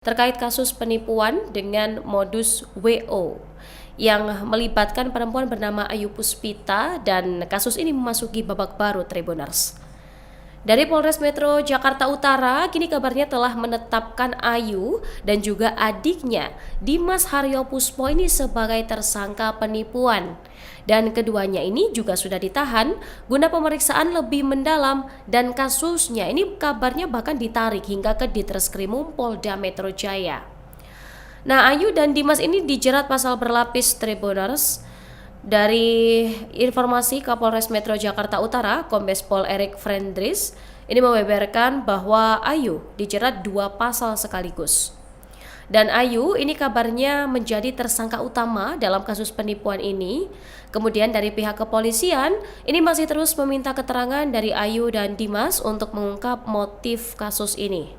terkait kasus penipuan dengan modus WO yang melibatkan perempuan bernama Ayu Puspita, dan kasus ini memasuki babak baru Tribuners. Dari Polres Metro Jakarta Utara, kini kabarnya telah menetapkan Ayu dan juga adiknya Dimas Haryo Puspo ini sebagai tersangka penipuan. Dan keduanya ini juga sudah ditahan guna pemeriksaan lebih mendalam, dan kasusnya ini kabarnya bahkan ditarik hingga ke Ditreskrimum Polda Metro Jaya. Nah, Ayu dan Dimas ini dijerat pasal berlapis Tribuners. Dari informasi Kapolres Metro Jakarta Utara, Kombes Pol Erik Frendris ini membeberkan bahwa Ayu dijerat 2 pasal sekaligus. Dan Ayu ini kabarnya menjadi tersangka utama dalam kasus penipuan ini. Kemudian dari pihak kepolisian ini masih terus meminta keterangan dari Ayu dan Dimas untuk mengungkap motif kasus ini.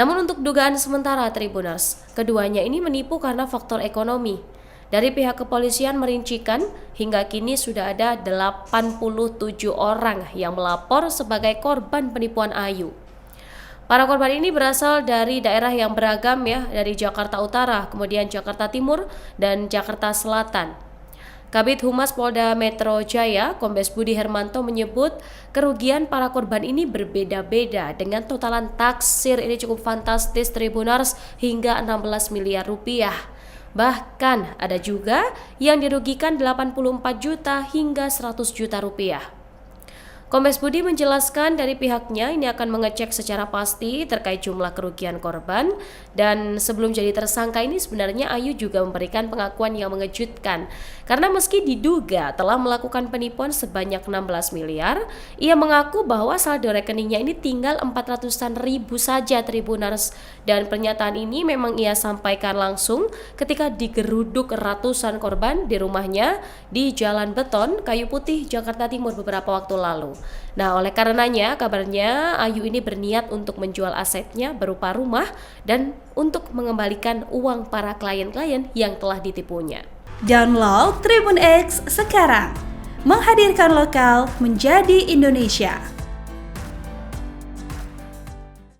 Namun untuk dugaan sementara Tribuners, keduanya ini menipu karena faktor ekonomi. Dari pihak kepolisian merincikan hingga kini sudah ada 87 orang yang melapor sebagai korban penipuan Ayu. Para korban ini berasal dari daerah yang beragam ya, dari Jakarta Utara, kemudian Jakarta Timur, dan Jakarta Selatan. Kabid Humas Polda Metro Jaya, Kombes Budi Hermanto menyebut kerugian para korban ini berbeda-beda dengan totalan taksir ini cukup fantastis Tribuners hingga 16 miliar rupiah. Bahkan ada juga yang dirugikan 84 juta hingga 100 juta rupiah. Kombes Budi menjelaskan dari pihaknya ini akan mengecek secara pasti terkait jumlah kerugian korban, dan sebelum jadi tersangka ini sebenarnya Ayu juga memberikan pengakuan yang mengejutkan. Karena meski diduga telah melakukan penipuan sebanyak 16 miliar, ia mengaku bahwa saldo rekeningnya ini tinggal 400-an ribu saja Tribuners, dan pernyataan ini memang ia sampaikan langsung ketika digeruduk ratusan korban di rumahnya di Jalan Beton, Kayu Putih, Jakarta Timur beberapa waktu lalu. Nah, oleh karenanya kabarnya Ayu ini berniat untuk menjual asetnya berupa rumah dan untuk mengembalikan uang para klien-klien yang telah ditipunya. Download Tribun X sekarang, menghadirkan lokal menjadi Indonesia.